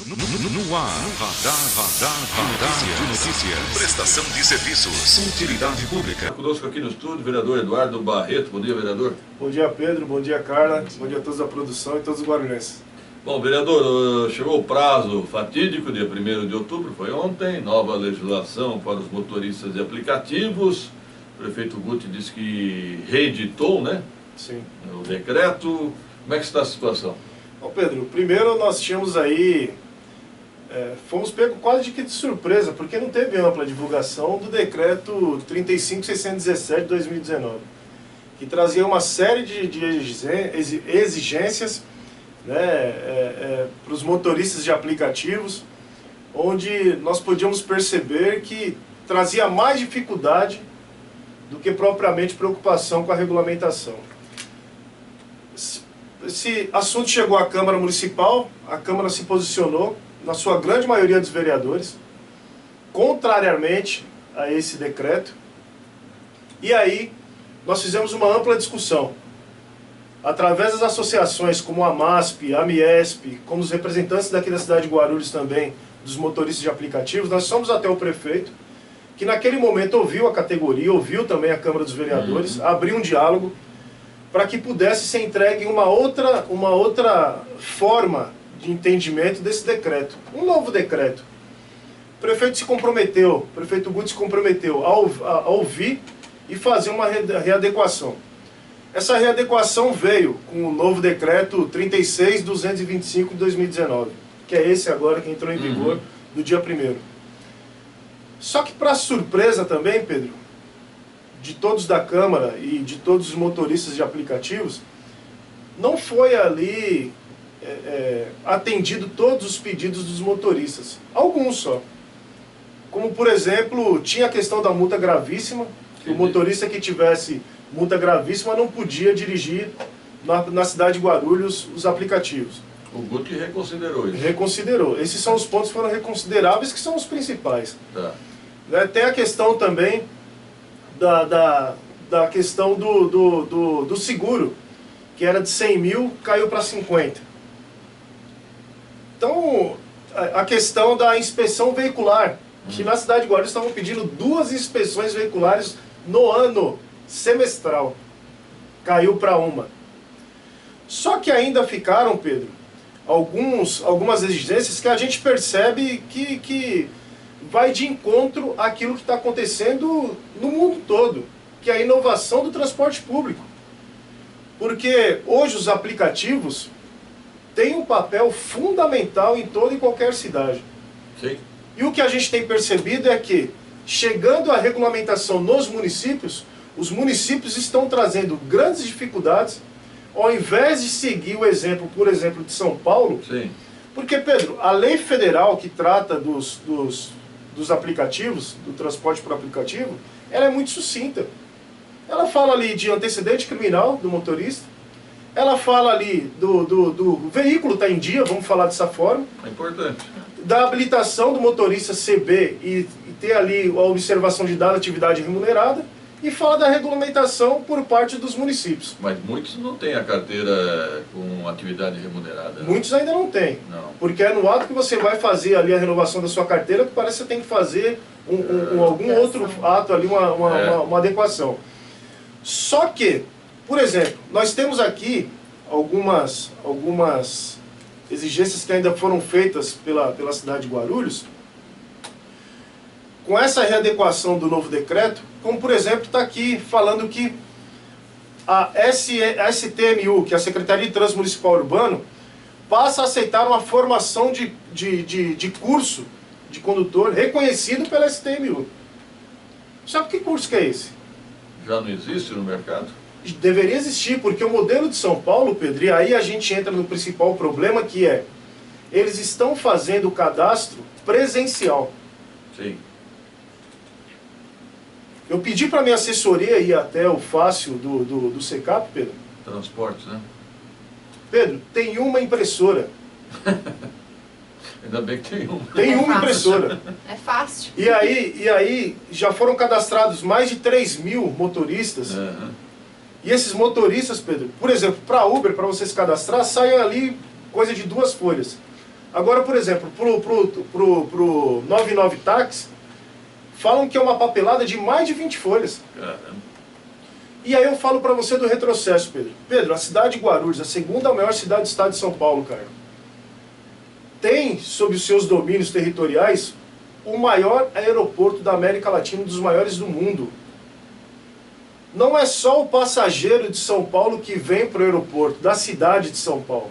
No ar, Radar de Notícias. Prestação de serviços. Utilidade pública. Conosco aqui no estúdio, o vereador Eduardo Barreto. Bom dia, vereador. Bom dia, Pedro. Bom dia, Carla. Bom dia a todos da produção e todos os guarulhenses. Bom, vereador, chegou o prazo fatídico, dia 1º de outubro, foi ontem, nova legislação para os motoristas de aplicativos. O prefeito Guti disse que reeditou, né? Sim. O decreto. Como é que está a situação? Bom, Pedro, primeiro nós tínhamos aí, fomos pegos quase de surpresa, porque não teve ampla divulgação do decreto 35.617 de 2019, que trazia uma série de exigências, né, para os motoristas de aplicativos, onde nós podíamos perceber que trazia mais dificuldade do que propriamente preocupação com a regulamentação. Esse assunto chegou à Câmara Municipal, a Câmara se posicionou, na sua grande maioria dos vereadores, contrariamente a esse decreto, e aí nós fizemos uma ampla discussão. Através das associações como a MASP, a Miesp, como os representantes daqui da cidade de Guarulhos também, dos motoristas de aplicativos, nós fomos até o prefeito, que naquele momento ouviu a categoria, ouviu também a Câmara dos Vereadores, abriu um diálogo para que pudesse ser entregue uma outra forma de entendimento desse decreto, um novo decreto. O prefeito se comprometeu, o prefeito Guti se comprometeu a ouvir e fazer uma readequação. Essa readequação veio com o novo decreto 36.225 de 2019, que é esse agora que entrou em vigor no dia 1º. Só que, para surpresa também, Pedro, de todos da Câmara e de todos os motoristas de aplicativos, não foi ali atendido todos os pedidos dos motoristas, alguns só. Como, por exemplo, tinha a questão da multa gravíssima, que o motorista que tivesse multa gravíssima não podia dirigir na cidade de Guarulhos os aplicativos. O Guti reconsiderou isso. Reconsiderou. Esses são os pontos que foram reconsideráveis, que são os principais. Tá. Tem a questão também da questão do seguro, que era de 100 mil, caiu para 50. Então, a questão da inspeção veicular, que na cidade de Guarulhos estavam pedindo 2 inspeções veiculares no ano semestral, caiu para 1. Só que ainda ficaram, Pedro, algumas exigências que a gente percebe que vai de encontro àquilo que está acontecendo no mundo todo, que é a inovação do transporte público. Porque hoje os aplicativos têm um papel fundamental em toda e qualquer cidade. Sim. E o que a gente tem percebido é que, chegando à regulamentação nos municípios, os municípios estão trazendo grandes dificuldades, ao invés de seguir o exemplo, por exemplo, de São Paulo. Sim. Porque, Pedro, a lei federal que trata dos aplicativos, do transporte por aplicativo, ela é muito sucinta. Ela fala ali de antecedente criminal do motorista, ela fala ali do veículo estar em dia, vamos falar dessa forma. É importante. Da habilitação do motorista CB e ter ali a observação de dada atividade remunerada, e fala da regulamentação por parte dos municípios. Mas muitos não têm a carteira com atividade remunerada. Muitos ainda não têm. Não. Porque é no ato que você vai fazer ali a renovação da sua carteira que parece que você tem que fazer algum outro ato ali, uma adequação. Só que, por exemplo, nós temos aqui algumas exigências que ainda foram feitas pela cidade de Guarulhos. Com essa readequação do novo decreto, como por exemplo está aqui falando que a STMU, que é a Secretaria de Trânsito Municipal Urbano, passa a aceitar uma formação de curso de condutor reconhecido pela STMU. Sabe que curso que é esse? Já não existe no mercado? Deveria existir, porque o modelo de São Paulo, Pedro, e aí a gente entra no principal problema, que é, eles estão fazendo o cadastro presencial. Sim. Eu pedi para minha assessoria ir até o Fácil do SECAP, Pedro. Transporte, né? Pedro, tem uma impressora. Ainda bem que tem uma. Tem uma impressora. É fácil. E aí já foram cadastrados mais de 3 mil motoristas. Uhum. E esses motoristas, Pedro, por exemplo, para Uber, para você se cadastrar, sai ali coisa de 2 folhas. Agora, por exemplo, pro 99 Táxi, falam que é uma papelada de mais de 20 folhas. Caramba. E aí eu falo para você do retrocesso, Pedro. Pedro, a cidade de Guarulhos, a segunda maior cidade do estado de São Paulo, cara, tem, sob os seus domínios territoriais, o maior aeroporto da América Latina, um dos maiores do mundo. Não é só o passageiro de São Paulo que vem para o aeroporto, da cidade de São Paulo.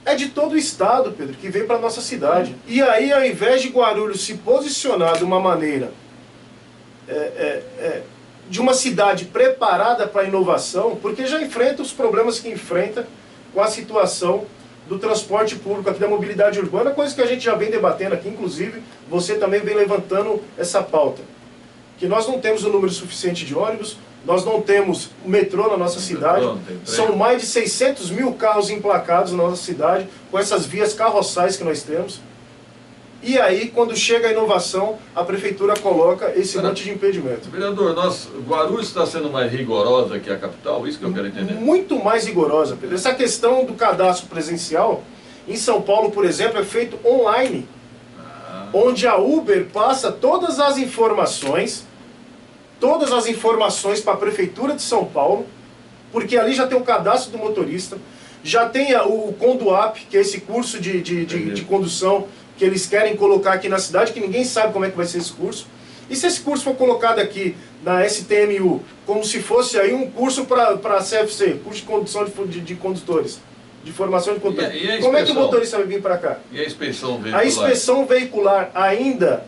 É de todo o estado, Pedro, que vem para a nossa cidade. E aí, ao invés de Guarulhos se posicionar de uma maneira... de uma cidade preparada para a inovação, porque já enfrenta os problemas que enfrenta com a situação do transporte público aqui, da mobilidade urbana, coisa que a gente já vem debatendo aqui, inclusive você também vem levantando essa pauta. Que nós não temos o número suficiente de ônibus, nós não temos o metrô na nossa cidade, são mais de 600 mil carros emplacados na nossa cidade, com essas vias carroçais que nós temos. E aí, quando chega a inovação, a prefeitura coloca esse monte de impedimento. Vereador, Guarulhos está sendo mais rigorosa que a capital? Isso que eu quero entender. Muito mais rigorosa, Pedro. Essa questão do cadastro presencial, em São Paulo, por exemplo, é feito online. Onde a Uber passa todas as informações para a prefeitura de São Paulo, porque ali já tem o cadastro do motorista, já tem o Conduap, que é esse curso de condução que eles querem colocar aqui na cidade, que ninguém sabe como é que vai ser esse curso. E se esse curso for colocado aqui na STMU, como se fosse aí um curso para a CFC, curso de condução de condutores, de formação de condutores. Como é que o motorista vai vir para cá? E a inspeção veicular? A inspeção veicular ainda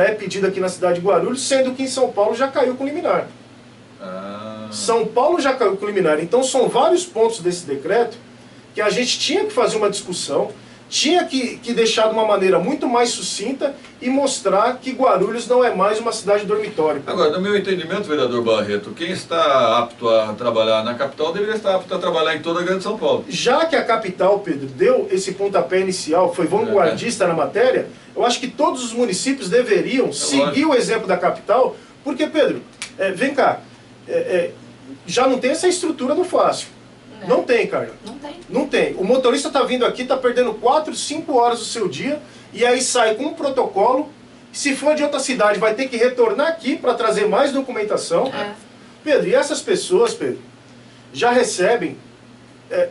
é pedida aqui na cidade de Guarulhos, sendo que em São Paulo já caiu com liminar. São Paulo já caiu com liminar. Então são vários pontos desse decreto que a gente tinha que fazer uma discussão, tinha que deixar de uma maneira muito mais sucinta e mostrar que Guarulhos não é mais uma cidade dormitório. Agora, no meu entendimento, vereador Barreto, quem está apto a trabalhar na capital deveria estar apto a trabalhar em toda a grande São Paulo. Já que a capital, Pedro, deu esse pontapé inicial, foi vanguardista na matéria, eu acho que todos os municípios deveriam seguir o exemplo da capital, porque, Pedro, vem cá, já não tem essa estrutura do fácil. Não tem, cara. Não tem. O motorista está vindo aqui, está perdendo 4, 5 horas do seu dia, e aí sai com um protocolo. Se for de outra cidade, vai ter que retornar aqui para trazer mais documentação. Pedro, e essas pessoas, Pedro, já recebem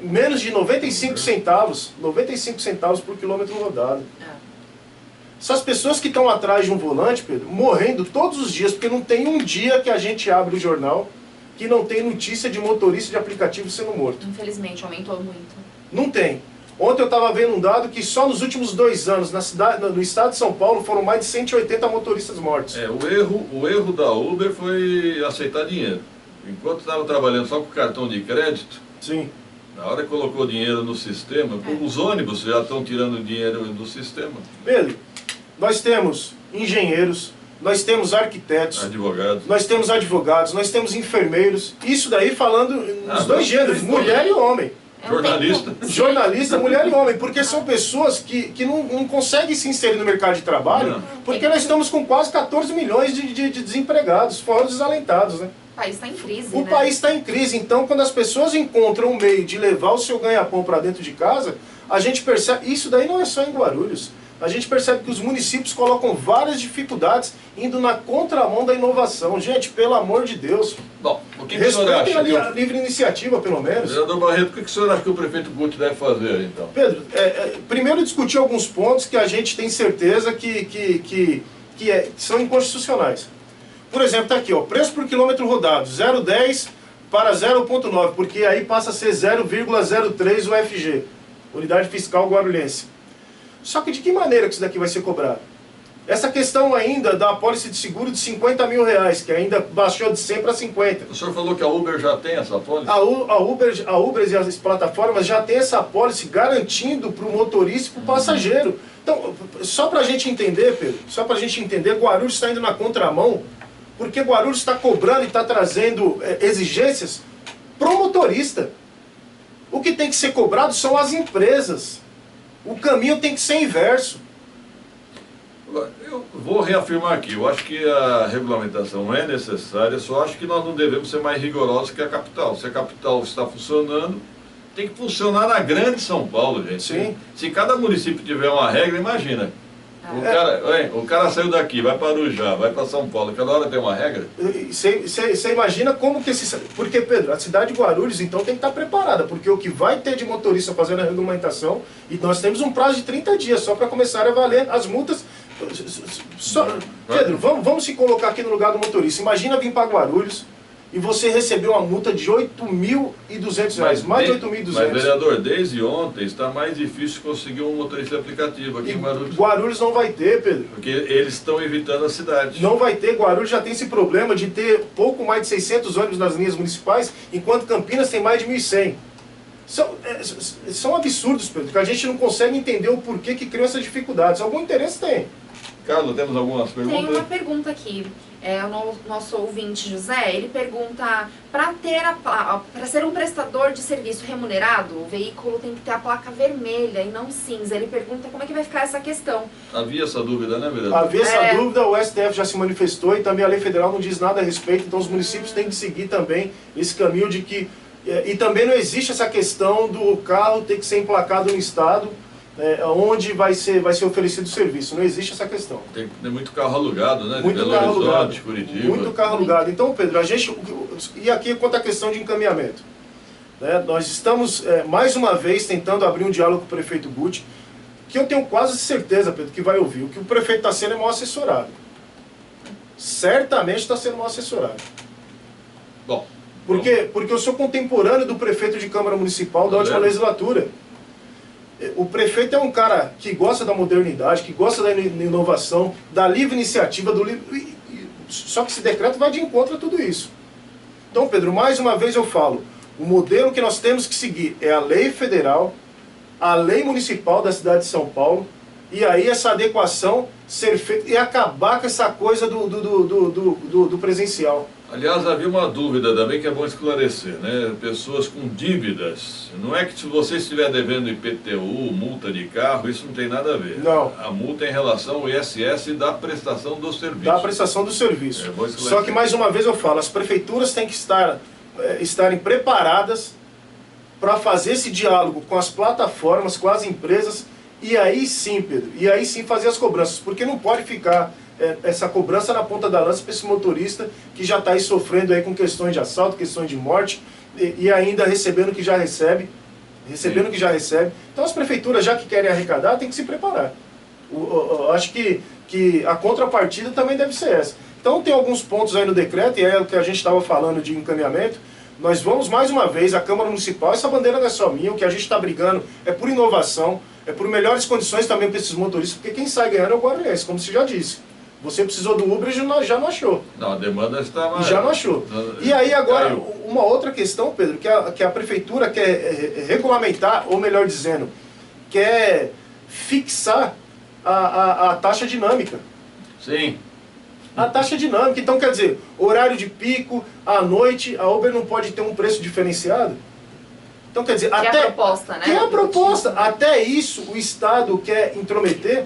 menos de 95 centavos por quilômetro rodado. Essas pessoas que estão atrás de um volante, Pedro, morrendo todos os dias, porque não tem um dia que a gente abre o jornal que não tem notícia de motorista de aplicativo sendo morto. Infelizmente, aumentou muito. Não tem. Ontem eu estava vendo um dado que só nos últimos 2 anos, no estado de São Paulo, foram mais de 180 motoristas mortos. O erro da Uber foi aceitar dinheiro. Enquanto estava trabalhando só com cartão de crédito, sim, na hora que colocou dinheiro no sistema, os ônibus já estão tirando dinheiro do sistema. Pedro, nós temos engenheiros, nós temos arquitetos, nós temos advogados, nós temos enfermeiros, isso daí falando nos dois gêneros, mulher e homem. Jornalista, mulher e homem, porque são pessoas que não conseguem se inserir no mercado de trabalho, porque nós estamos com quase 14 milhões de desempregados, fora os desalentados, né? O país está em crise, O país está em crise, então quando as pessoas encontram um meio de levar o seu ganha-pão para dentro de casa, a gente percebe, isso daí não é só em Guarulhos, a gente percebe que os municípios colocam várias dificuldades indo na contramão da inovação. Gente, pelo amor de Deus. Bom, o que o senhor acha? A livre iniciativa, pelo menos. Vereador Barreto, o que o senhor acha que o prefeito Guti deve fazer, então? Pedro, primeiro discutir alguns pontos que a gente tem certeza que são inconstitucionais. Por exemplo, está aqui, ó, preço por quilômetro rodado, 0,10 para 0,9, porque aí passa a ser 0,03 UFG, Unidade Fiscal Guarulhense. Só que de que maneira que isso daqui vai ser cobrado? Essa questão ainda da apólice de seguro de 50 mil reais, que ainda baixou de 100 para 50. O senhor falou que a Uber já tem essa apólice? A Uber e as plataformas já tem essa apólice garantindo para o motorista e para o passageiro. Então, só para a gente entender, Pedro, só para a gente entender, Guarulhos está indo na contramão, porque Guarulhos está cobrando e está trazendo exigências para o motorista. O que tem que ser cobrado são as empresas. O caminho tem que ser inverso. Eu vou reafirmar aqui, eu acho que a regulamentação é necessária, só acho que nós não devemos ser mais rigorosos que a capital. Se a capital está funcionando, tem que funcionar na grande São Paulo, gente. Sim. Se cada município tiver uma regra, imagina. O cara saiu daqui, vai para Arujá, vai para São Paulo, cada hora tem uma regra. Você imagina como que Porque, Pedro, a cidade de Guarulhos, então, tem que estar preparada, porque o que vai ter de motorista fazendo a regulamentação, e nós temos um prazo de 30 dias só para começar a valer as multas. Pedro, vamos se colocar aqui no lugar do motorista. Imagina vir para Guarulhos e você recebeu uma multa de R$ 8.200, mais de 8.200. Mas, vereador, desde ontem está mais difícil conseguir um motorista aplicativo aqui em Guarulhos. Guarulhos não vai ter, Pedro. Porque eles estão evitando a cidade. Não vai ter. Guarulhos já tem esse problema de ter pouco mais de 600 ônibus nas linhas municipais, enquanto Campinas tem mais de 1.100. São absurdos, Pedro, que a gente não consegue entender o porquê que criam essas dificuldades. Algum interesse tem. Carlos, temos algumas perguntas? Tem uma pergunta aqui. O nosso ouvinte José, ele pergunta, para ser um prestador de serviço remunerado, o veículo tem que ter a placa vermelha e não cinza. Ele pergunta como é que vai ficar essa questão. Havia essa dúvida, né, vereador? Havia essa dúvida, o STF já se manifestou e também a lei federal não diz nada a respeito, então os municípios têm que seguir também esse caminho de que... E também não existe essa questão do carro ter que ser emplacado no estado onde vai ser oferecido o serviço. Não existe essa questão. Tem muito carro alugado, né? Muito Belo carro Horizonte, alugado. Curitiba. Muito carro alugado. Então, Pedro, e aqui quanto à questão de encaminhamento. Nós estamos, mais uma vez, tentando abrir um diálogo com o prefeito Guti, que eu tenho quase certeza, Pedro, que vai ouvir. O que o prefeito está sendo é mal assessorado. Certamente está sendo mal assessorado. Bom. Porque eu sou contemporâneo do prefeito de Câmara Municipal da última legislatura. O prefeito é um cara que gosta da modernidade, que gosta da inovação, da livre iniciativa, só que esse decreto vai de encontro a tudo isso. Então, Pedro, mais uma vez eu falo, o modelo que nós temos que seguir é a lei federal, a lei municipal da cidade de São Paulo, e aí essa adequação ser feita e acabar com essa coisa do presencial. Aliás, havia uma dúvida também que é bom esclarecer, né? Pessoas com dívidas. Não é que se você estiver devendo IPTU, multa de carro, isso não tem nada a ver. Não. A multa é em relação ao ISS da prestação do serviço. Da prestação do serviço. É, só que, mais uma vez eu falo, as prefeituras têm que estarem preparadas para fazer esse diálogo com as plataformas, com as empresas, e aí sim, Pedro, e aí sim fazer as cobranças, porque não pode ficar essa cobrança na ponta da lança para esse motorista que já está aí sofrendo aí com questões de assalto, questões de morte, e ainda recebendo o que já recebe, Então as prefeituras, já que querem arrecadar, tem que se preparar. Acho que a contrapartida também deve ser essa. Então tem alguns pontos aí no decreto, e é o que a gente estava falando de encaminhamento. Nós vamos mais uma vez, a Câmara Municipal, essa bandeira não é só minha, o que a gente está brigando é por inovação, é por melhores condições também para esses motoristas, porque quem sai ganhando é o guarulhense, como você já disse. Você precisou do Uber e já não achou. Não, a demanda está mais... Já não achou. E aí agora, uma outra questão, Pedro, que a prefeitura quer regulamentar, ou melhor dizendo, quer fixar a taxa dinâmica. Sim. A taxa dinâmica. Então, quer dizer, horário de pico, à noite, a Uber não pode ter um preço diferenciado? Então, quer dizer, até... Que é a proposta, né? Que é a proposta. Até isso o Estado quer intrometer.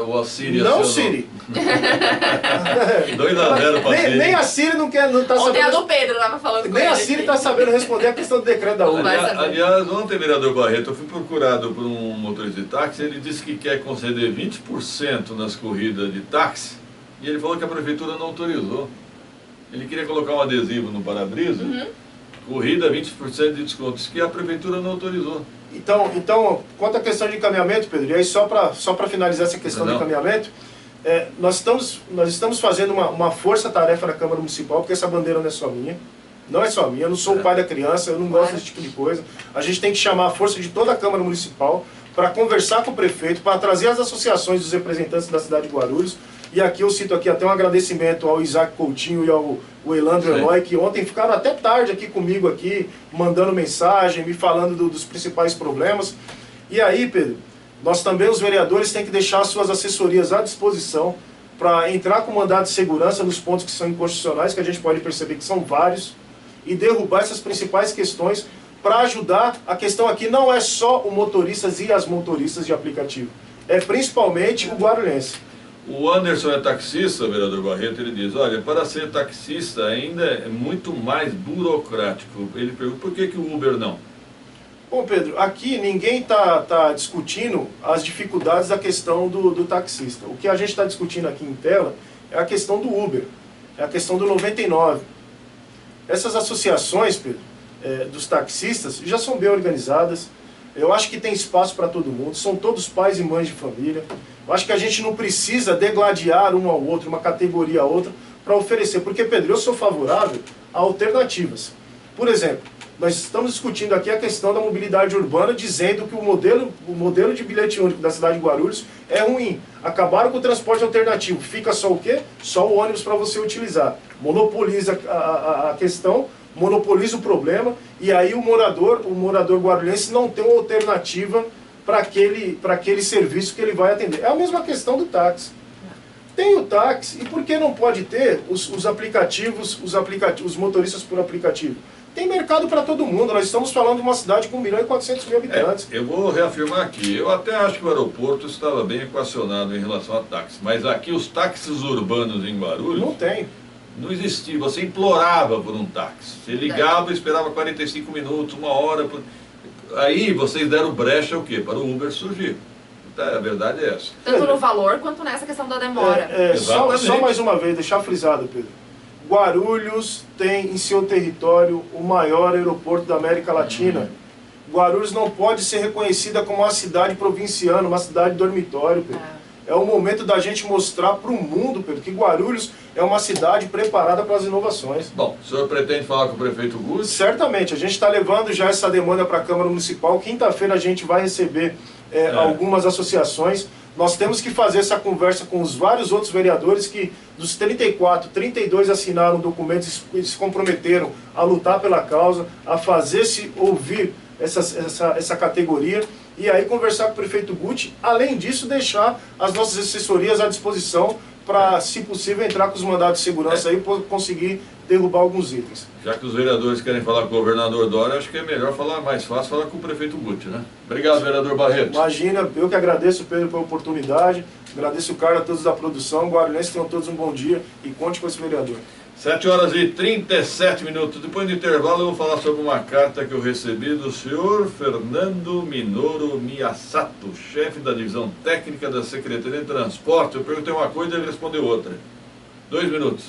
O Assírio não, Siri. 2-0 para Siri. Nem a Siri não está sabendo... Ontem a do Pedro estava falando com nem ele. a Siri está sabendo responder a questão do decreto da Uber. Aliás, ontem, vereador Barreto, eu fui procurado por um motorista de táxi, ele disse que quer conceder 20% nas corridas de táxi, e ele falou que a prefeitura não autorizou. Ele queria colocar um adesivo no para-brisa, corrida 20% de desconto, disse que a prefeitura não autorizou. Então, quanto à questão de encaminhamento, Pedro, e aí só para finalizar essa questão do encaminhamento, nós estamos fazendo uma força-tarefa na Câmara Municipal, porque essa bandeira não é só minha. Não é só minha, eu não sou o pai da criança, eu não gosto desse tipo de coisa. A gente tem que chamar a força de toda a Câmara Municipal para conversar com o prefeito, para trazer as associações dos representantes da cidade de Guarulhos. E aqui eu cito aqui até um agradecimento ao Isaac Coutinho e ao Elandro Eloy, que ontem ficaram até tarde aqui comigo, aqui, mandando mensagem, me falando dos principais problemas. E aí, Pedro, nós também, os vereadores, têm que deixar suas assessorias à disposição para entrar com mandado de segurança nos pontos que são inconstitucionais, que a gente pode perceber que são vários, e derrubar essas principais questões para ajudar. A questão aqui não é só o motoristas e as motoristas de aplicativo, é principalmente o guarulhense. O Anderson é taxista, vereador Barreto, ele diz, olha, para ser taxista ainda é muito mais burocrático. Ele pergunta, por que o Uber não? Bom, Pedro, aqui ninguém está discutindo as dificuldades da questão do taxista. O que a gente está discutindo aqui em tela é a questão do Uber, é a questão do 99. Essas associações, Pedro, dos taxistas já são bem organizadas. Eu acho que tem espaço para todo mundo, são todos pais e mães de família. Eu acho que a gente não precisa degladiar um ao outro, uma categoria a outra, para oferecer. Porque, Pedro, eu sou favorável a alternativas. Por exemplo, nós estamos discutindo aqui a questão da mobilidade urbana, dizendo que o modelo de bilhete único da cidade de Guarulhos é ruim. Acabaram com o transporte alternativo. Fica só o quê? Só o ônibus para você utilizar. Monopoliza a questão, monopoliza o problema, e aí o morador guarulhense não tem uma alternativa para aquele serviço que ele vai atender. É a mesma questão do táxi. Tem o táxi, e por que não pode ter os aplicativos, os motoristas por aplicativo? Tem mercado para todo mundo. Nós estamos falando de uma cidade com 1.400.000 habitantes. Eu vou reafirmar aqui. Eu até acho que o aeroporto estava bem equacionado em relação a táxi. Mas aqui os táxis urbanos em Guarulhos... Não tem. Não existia. Você implorava por um táxi. Você ligava e esperava 45 minutos, uma hora. Aí vocês deram brecha o quê? Para o Uber surgir. A verdade é essa. Tanto no valor quanto nessa questão da demora. Só mais uma vez, deixar frisado, Pedro. Guarulhos tem em seu território o maior aeroporto da América Latina. Guarulhos não pode ser reconhecida como uma cidade provinciana, uma cidade dormitório, Pedro. É o momento da gente mostrar para o mundo, Pedro, que Guarulhos é uma cidade preparada para as inovações. Bom, o senhor pretende falar com o prefeito Guti? Certamente, a gente está levando já essa demanda para a Câmara Municipal. Quinta-feira a gente vai receber algumas associações. Nós temos que fazer essa conversa com os vários outros vereadores que, dos 34, 32 assinaram documentos e se comprometeram a lutar pela causa, a fazer-se ouvir essa categoria, e aí conversar com o prefeito Guti. Além disso, deixar as nossas assessorias à disposição para, se possível, entrar com os mandados de segurança aí para conseguir derrubar alguns itens. Já que os vereadores querem falar com o governador Dória, acho que é melhor falar, mais fácil falar com o prefeito Guti, né? Obrigado, vereador Barreto. Imagina, eu que agradeço, Pedro, pela oportunidade, agradeço o Carlos, a todos da produção, guarulhenses, tenham todos um bom dia e conte com esse vereador. 7h37. Depois do intervalo eu vou falar sobre uma carta que eu recebi do senhor Fernando Minoru Miyasato, chefe da divisão técnica da Secretaria de Transporte. Eu perguntei uma coisa e ele respondeu outra. 2 minutos.